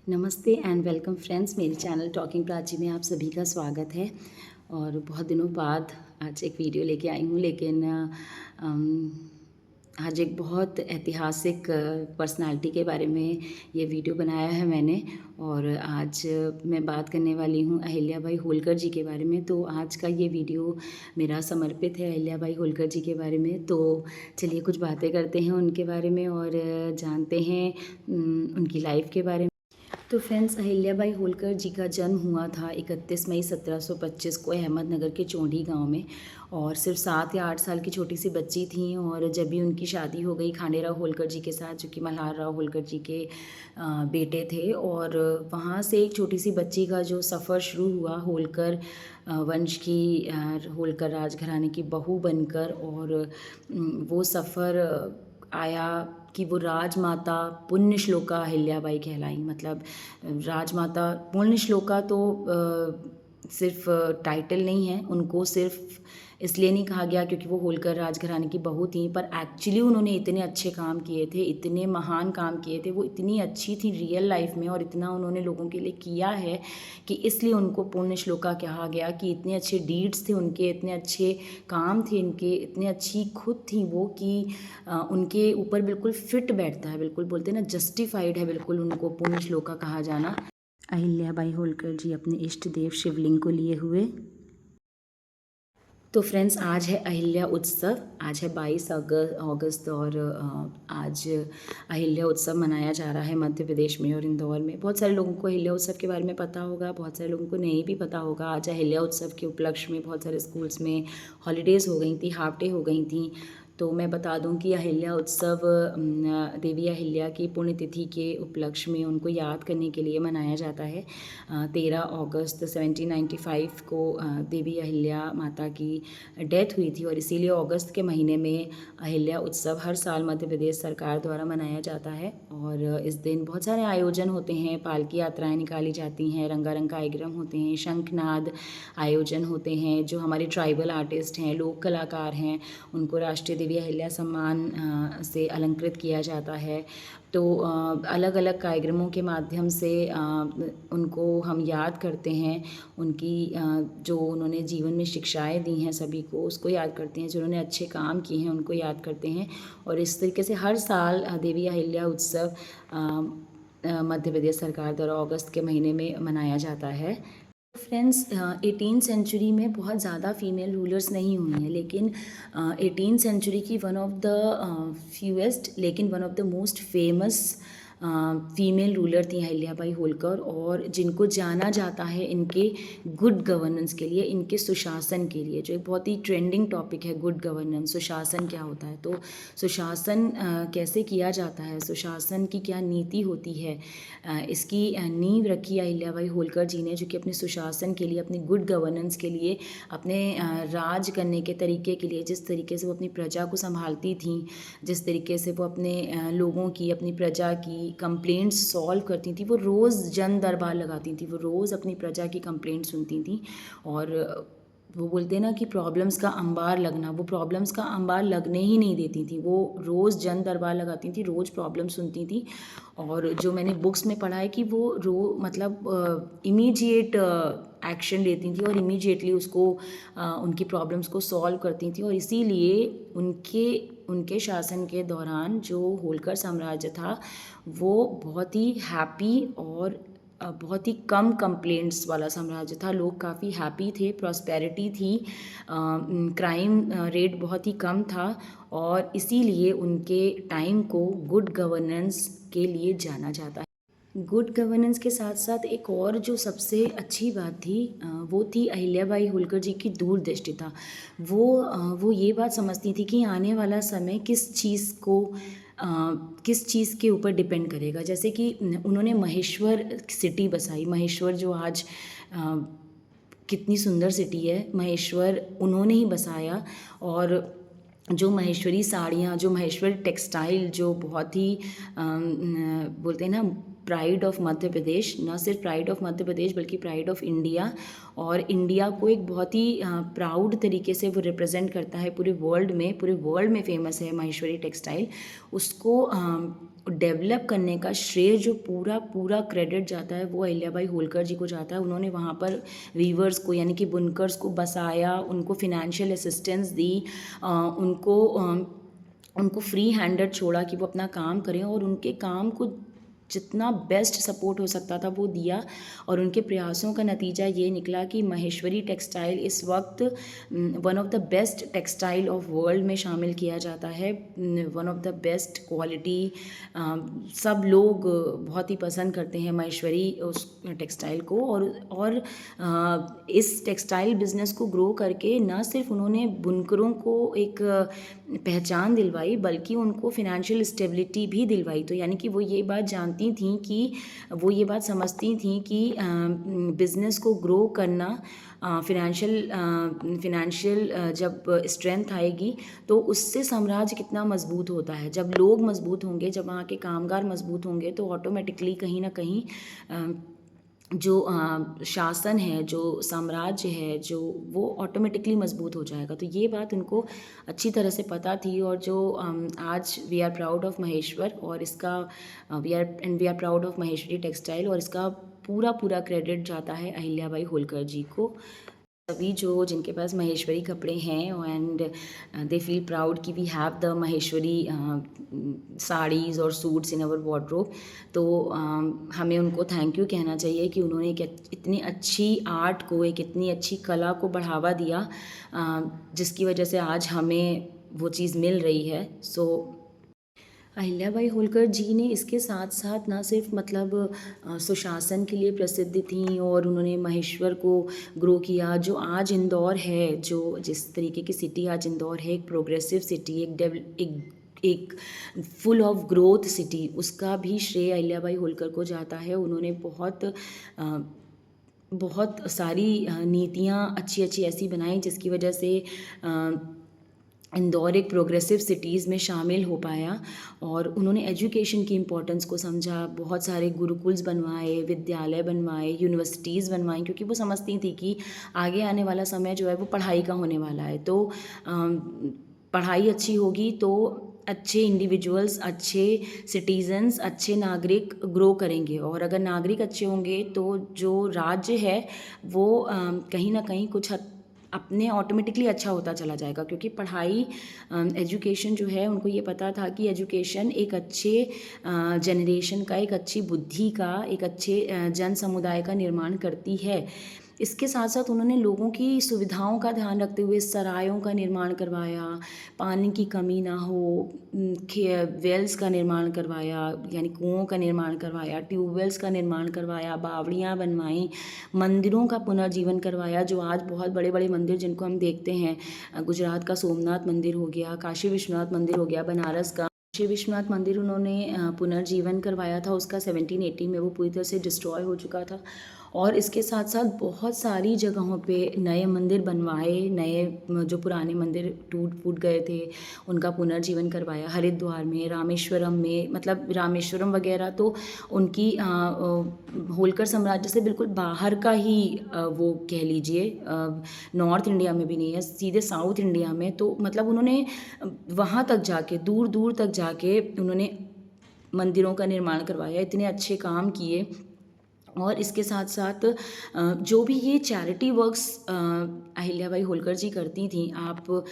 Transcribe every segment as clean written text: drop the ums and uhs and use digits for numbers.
नमस्ते and welcome friends, मेरे channel talking Prachi में आप सभी का स्वागत है। और बहुत दिनों बाद आज एक वीडियो लेके आई हूँ, लेकिन आज एक बहुत ऐतिहासिक पर्सनालिटी के बारे में ये वीडियो बनाया है मैंने। और आज मैं बात करने वाली हूँ अहिल्याबाई होलकर जी के बारे में। तो आज का ये वीडियो मेरा समर्पित है अहिल्याबाई होलकर जी के बारे में। तो चलिए कुछ बातें करते हैं उनके बारे में और जानते हैं उनकी लाइफ के बारे में। तो फ्रेंड्स, अहिल्याबाई होलकर जी का जन्म हुआ था 31 मई 1725 को अहमदनगर के चौंडी गांव में। और सिर्फ 7 या 8 साल की छोटी सी बच्ची थी। और जब भी उनकी शादी हो गई खांडेराव होलकर जी के साथ, जो कि मल्हार राव होलकर जी के बेटे थे। और वहाँ से एक छोटी सी बच्ची का जो सफ़र शुरू हुआ होलकर वंश की, होलकर राजघराने की बहू बनकर। और वो सफ़र आया कि वो राजमाता पुण्य श्लोका अहिल्याबाई कहलाई। मतलब राजमाता पुण्य श्लोका तो सिर्फ टाइटल नहीं है, उनको सिर्फ इसलिए नहीं कहा गया क्योंकि वो होलकर राजघराने की बहू थी, पर एक्चुअली उन्होंने इतने अच्छे काम किए थे, इतने महान काम किए थे, वो इतनी अच्छी थी रियल लाइफ में और इतना उन्होंने लोगों के लिए किया है कि इसलिए उनको पुण्य श्लोका कहा गया। कि इतने अच्छे डीड्स थे उनके, इतने अच्छे काम थे इनके, इतनी अच्छी खुद थी वो कि उनके ऊपर बिल्कुल फिट बैठता है, बिल्कुल बोलते हैं ना, जस्टिफाइड है बिल्कुल उनको पुण्य श्लोका कहा जाना। अहिल्याबाई होलकर जी अपने इष्ट देव शिवलिंग को लिए हुए। तो फ्रेंड्स, आज है अहिल्या उत्सव। आज है 22 अगस्त और आज अहिल्या उत्सव मनाया जा रहा है मध्य प्रदेश में और इंदौर में। बहुत सारे लोगों को अहिल्या उत्सव के बारे में पता होगा, बहुत सारे लोगों को नहीं भी पता होगा। आज अहिल्या उत्सव के उपलक्ष्य में बहुत सारे स्कूल्स में हॉलीडेज़ हो गई थी, हाफ डे हो गई थी। तो मैं बता दूं कि अहिल्या उत्सव देवी अहिल्या की पुण्यतिथि के उपलक्ष्य में उनको याद करने के लिए मनाया जाता है। 13 अगस्त 1795 को देवी अहिल्या माता की डेथ हुई थी और इसीलिए अगस्त के महीने में अहिल्या उत्सव हर साल मध्य प्रदेश सरकार द्वारा मनाया जाता है। और इस दिन बहुत सारे आयोजन होते हैं, पालकी यात्राएं निकाली जाती हैं, रंगारंग कार्यक्रम होते हैं, शंखनाद आयोजन होते हैं। जो हमारे ट्राइबल आर्टिस्ट हैं, लोक कलाकार हैं, उनको राष्ट्रीय देवी अहिल्या सम्मान से अलंकृत किया जाता है। तो अलग अलग कार्यक्रमों के माध्यम से उनको हम याद करते हैं। उनकी जो उन्होंने जीवन में शिक्षाएं दी हैं सभी को, उसको याद करते हैं। जो उन्होंने अच्छे काम किए हैं उनको याद करते हैं। और इस तरीके से हर साल देवी अहिल्या उत्सव मध्य प्रदेश सरकार द्वारा अगस्त के महीने में मनाया जाता है। फ्रेंड्स, 18 सेंचुरी में बहुत ज़्यादा फीमेल रूलर्स नहीं हुई हैं, लेकिन 18 सेंचुरी की वन ऑफ द फ्यूएस्ट लेकिन one of the most famous female ruler थी अहिल्याबाई होलकर। और जिनको जाना जाता है इनके गुड गवर्नेंस के लिए, इनके सुशासन के लिए, जो एक बहुत ही ट्रेंडिंग टॉपिक है गुड गवर्नेंस। सुशासन क्या होता है, तो सुशासन कैसे किया जाता है, सुशासन की क्या नीति होती है, इसकी नींव रखी अहिल्याबाई होलकर जी ने, जो कि अपने सुशासन के लिए, अपनी गुड गवर्नेंस के लिए, अपने राज करने के तरीके के लिए, जिस तरीके से वो अपनी प्रजा को संभालती थी, जिस तरीके से वो अपने लोगों की, अपनी प्रजा की कंप्लेंट्स सॉल्व करती थी। वो रोज़ जन दरबार लगाती थी, वो रोज़ अपनी प्रजा की कंप्लेंट सुनती थी। और वो बोलते हैं ना कि प्रॉब्लम्स का अंबार लगना, वो प्रॉब्लम्स का अंबार लगने ही नहीं देती थी। वो रोज़ जन दरबार लगाती थी, रोज़ प्रॉब्लम सुनती थी। और जो मैंने बुक्स में पढ़ा है कि वो मतलब इमीडिएट एक्शन लेती थी और इमीडिएटली उसको उनकी प्रॉब्लम्स को सॉल्व करती थी। और इसीलिए उनके शासन के दौरान जो होलकर साम्राज्य था वो बहुत ही हैप्पी और बहुत ही कम कंप्लेंट्स वाला साम्राज्य था। लोग काफ़ी हैप्पी थे, प्रॉस्पेरिटी थी, क्राइम रेट बहुत ही कम था। और इसीलिए उनके टाइम को गुड गवर्नेंस के लिए जाना जाता है। गुड गवर्नेंस के साथ साथ एक और जो सबसे अच्छी बात थी वो थी अहिल्याबाई होलकर जी की दूरदृष्टिता। वो ये बात समझती थी कि आने वाला समय किस चीज़ के ऊपर डिपेंड करेगा। जैसे कि उन्होंने महेश्वर सिटी बसाई। महेश्वर जो आज कितनी सुंदर सिटी है, महेश्वर उन्होंने ही बसाया। और जो महेश्वरी साड़ियाँ, जो महेश्वरी टेक्सटाइल, जो बहुत ही बोलते हैं ना प्राइड ऑफ मध्य प्रदेश, न सिर्फ प्राइड ऑफ मध्य प्रदेश बल्कि प्राइड ऑफ इंडिया, और इंडिया को एक बहुत ही प्राउड तरीके से वो रिप्रेजेंट करता है पूरे वर्ल्ड में फेमस है माहेश्वरी टेक्सटाइल। उसको डेवलप करने का श्रेय जो पूरा पूरा क्रेडिट जाता है वो अहिल्याबाई होलकर जी को जाता है। उन्होंने वहाँ पर वीवर्स को यानी कि बुनकर्स को बसाया, उनको फिनेंशियल असिस्टेंस दी, उनको फ्री हैंडेड छोड़ा कि वो अपना काम करें, और उनके काम को जितना बेस्ट सपोर्ट हो सकता था वो दिया, और उनके प्रयासों का नतीजा ये निकला कि माहेश्वरी टेक्सटाइल इस वक्त one of the best textile of world में शामिल किया जाता है। One of the best quality, सब लोग बहुत ही पसंद करते हैं माहेश्वरी उस टेक्सटाइल को। और इस टेक्सटाइल बिज़नेस को ग्रो करके न सिर्फ उन्होंने बुनकरों को एक पहचान दिलवाई बल्कि उनको फिनेंशियल स्टेबिलिटी भी दिलवाई। तो यानी कि वो ये बात समझती थी कि बिज़नेस को ग्रो करना, फिनेंशियल जब स्ट्रेंथ आएगी तो उससे साम्राज्य कितना मजबूत होता है। जब लोग मजबूत होंगे, जब वहाँ के कामगार मजबूत होंगे तो ऑटोमेटिकली कहीं ना कहीं जो शासन है, जो साम्राज्य है, जो वो ऑटोमेटिकली मजबूत हो जाएगा। तो ये बात उनको अच्छी तरह से पता थी। और जो आज we are proud of Maheshwar, और इसका we are proud of Maheshwari textile, और इसका पूरा क्रेडिट जाता है अहिल्याबाई होलकर जी को। सभी जिनके पास माहेश्वरी कपड़े हैं एंड दे फील प्राउड कि we have the Maheshwari saris और सूट्स इन आवर वार्डरोब, तो हमें उनको थैंक यू कहना चाहिए कि उन्होंने एक इतनी अच्छी आर्ट को, एक इतनी अच्छी कला को बढ़ावा दिया, जिसकी वजह से आज हमें वो चीज़ मिल रही है। सो अहिल्याबाई होलकर जी ने इसके साथ साथ ना सिर्फ मतलब सुशासन के लिए प्रसिद्ध थीं, और उन्होंने महेश्वर को ग्रो किया। जो आज इंदौर है, जो जिस तरीके की सिटी आज इंदौर है, एक प्रोग्रेसिव सिटी, एक फुल ऑफ ग्रोथ सिटी, उसका भी श्रेय अहिल्याबाई होलकर को जाता है। उन्होंने बहुत सारी नीतियाँ अच्छी ऐसी बनाई जिसकी वजह से इंदौर एक प्रोग्रेसिव सिटीज़ में शामिल हो पाया। और उन्होंने एजुकेशन की इम्पोर्टेंस को समझा, बहुत सारे गुरुकुल्स बनवाए, विद्यालय बनवाए, यूनिवर्सिटीज़ बनवाई, क्योंकि वो समझती थी कि आगे आने वाला समय जो है वो पढ़ाई का होने वाला है। तो पढ़ाई अच्छी होगी तो अच्छे इंडिविजुअल्स, अच्छे सिटीजन्स, अच्छे नागरिक ग्रो करेंगे, और अगर नागरिक अच्छे होंगे तो जो राज्य है वो कहीं ना कहीं कुछ हद अपने ऑटोमेटिकली अच्छा होता चला जाएगा। क्योंकि पढ़ाई, एजुकेशन जो है, उनको ये पता था कि एजुकेशन एक अच्छे जनरेशन का, एक अच्छी बुद्धि का, एक अच्छे जन समुदाय का निर्माण करती है। इसके साथ साथ उन्होंने लोगों की सुविधाओं का ध्यान रखते हुए सरायों का निर्माण करवाया, पानी की कमी ना हो, वेल्स का निर्माण करवाया, यानी कुओं का निर्माण करवाया, ट्यूबवेल्स का निर्माण करवाया, बावड़ियाँ बनवाई, मंदिरों का पुनर्जीवन करवाया। जो आज बहुत बड़े बड़े मंदिर जिनको हम देखते हैं, गुजरात का सोमनाथ मंदिर हो गया, काशी विश्वनाथ मंदिर हो गया, बनारस का काशी विश्वनाथ मंदिर उन्होंने पुनर्जीवन करवाया था। उसका 1780 में वो पूरी तरह से डिस्ट्रॉय हो चुका था। और इसके साथ साथ बहुत सारी जगहों पे नए मंदिर बनवाए, नए जो पुराने मंदिर टूट फूट गए थे उनका पुनर्जीवन करवाया। हरिद्वार में, रामेश्वरम में, मतलब रामेश्वरम वगैरह तो उनकी होलकर साम्राज्य से बिल्कुल बाहर का ही वो कह लीजिए, नॉर्थ इंडिया में भी नहीं है, सीधे साउथ इंडिया में। तो मतलब उन्होंने वहाँ तक जाके, दूर दूर तक जाके उन्होंने मंदिरों का निर्माण करवाया, इतने अच्छे काम किए। और इसके साथ साथ जो भी ये चैरिटी वर्क्स अहिल्याबाई होलकर जी करती थी, आप को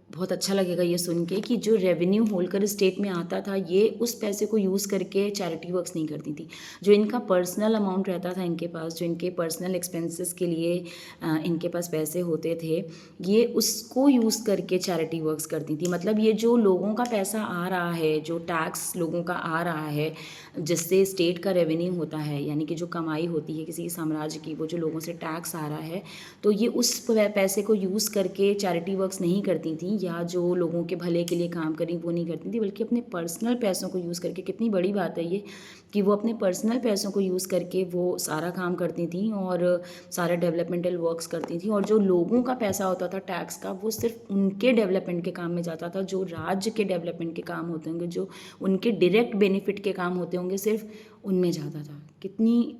बहुत अच्छा लगेगा ये सुन के कि जो रेवेन्यू होलकर स्टेट में आता था, ये उस पैसे को यूज़ करके चैरिटी वर्क्स नहीं करती थी। जो इनका पर्सनल अमाउंट रहता था इनके पास, जो इनके पर्सनल एक्सपेंसेस के लिए इनके पास पैसे होते थे, ये उसको यूज़ करके चैरिटी वर्क्स करती थी। मतलब ये जो लोगों का पैसा आ रहा है, जो टैक्स लोगों का आ रहा है, जिससे स्टेट का रेवेन्यू होता है, यानी कि जो कमाई होती है किसी साम्राज्य की, वो जो लोगों से टैक्स आ रहा है, तो ये उस पैसे को यूज़ करके चैरिटी वर्क्स नहीं करती थी। या जो लोगों के भले के लिए काम कर रही वो नहीं करती थी, बल्कि अपने पर्सनल पैसों को यूज़ करके, कितनी बड़ी बात है ये कि वो अपने पर्सनल पैसों को यूज़ करके वो सारा काम करती थी और सारे डेवलपमेंटल वर्क्स करती थी। और जो लोगों का पैसा होता था टैक्स का, वो सिर्फ उनके डेवलपमेंट के काम में जाता था, जो राज्य के डेवलपमेंट के काम होते होंगे, जो उनके डायरेक्ट बेनिफिट के काम होते होंगे, सिर्फ उनमें जाता था। कितनी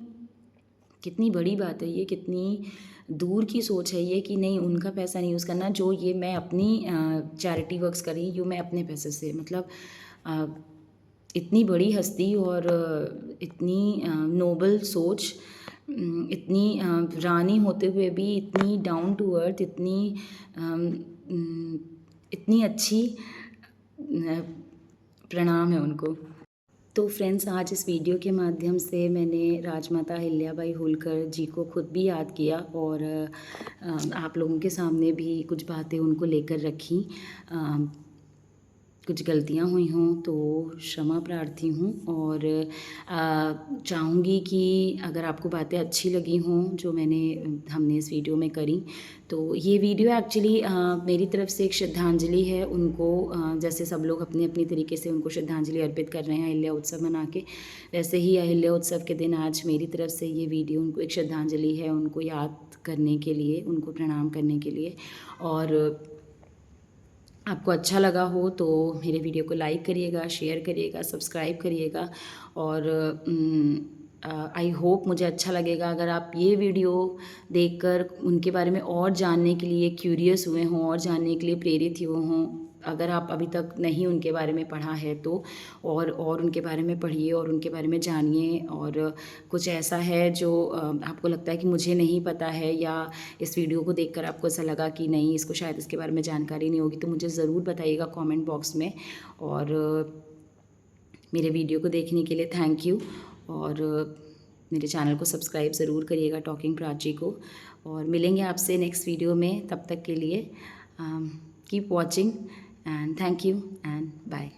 कितनी बड़ी बात है ये, कितनी दूर की सोच है ये कि नहीं, उनका पैसा नहीं यूज़ करना, जो ये मैं अपनी चैरिटी वर्क्स कर रही हूँ मैं अपने पैसे से। मतलब इतनी बड़ी हस्ती और इतनी नोबल सोच, इतनी रानी होते हुए भी इतनी डाउन टू अर्थ, इतनी अच्छी, प्रणाम है उनको। तो फ्रेंड्स, आज इस वीडियो के माध्यम से मैंने राजमाता अहिल्याबाई होलकर जी को खुद भी याद किया और आप लोगों के सामने भी कुछ बातें उनको लेकर रखी। कुछ गलतियाँ हुई हों तो क्षमा प्रार्थी हूँ और चाहूँगी कि अगर आपको बातें अच्छी लगी हों जो हमने इस वीडियो में करी, तो ये वीडियो एक्चुअली मेरी तरफ से एक श्रद्धांजलि है उनको। जैसे सब लोग अपने अपनी तरीके से उनको श्रद्धांजलि अर्पित कर रहे हैं अहिल्या उत्सव मना के, वैसे ही अहिल्या उत्सव के दिन आज मेरी तरफ से ये वीडियो उनको एक श्रद्धांजलि है, उनको याद करने के लिए, उनको प्रणाम करने के लिए। और आपको अच्छा लगा हो तो मेरे वीडियो को लाइक करिएगा, शेयर करिएगा, सब्सक्राइब करिएगा। और आई होप मुझे अच्छा लगेगा अगर आप ये वीडियो देखकर उनके बारे में और जानने के लिए क्यूरियस हुए हों और जानने के लिए प्रेरित हुए हों। अगर आप अभी तक नहीं उनके बारे में पढ़ा है तो और उनके बारे में पढ़िए और उनके बारे में जानिए। और कुछ ऐसा है जो आपको लगता है कि मुझे नहीं पता है, या इस वीडियो को देखकर आपको ऐसा लगा कि नहीं, इसको शायद इसके बारे में जानकारी नहीं होगी, तो मुझे ज़रूर बताइएगा कमेंट बॉक्स में। और मेरे वीडियो को देखने के लिए थैंक यू। और मेरे चैनल को सब्सक्राइब ज़रूर करिएगा, टॉकिंग प्राची को। और मिलेंगे आपसे नेक्स्ट वीडियो में, तब तक के लिए keep watching and thank you and bye.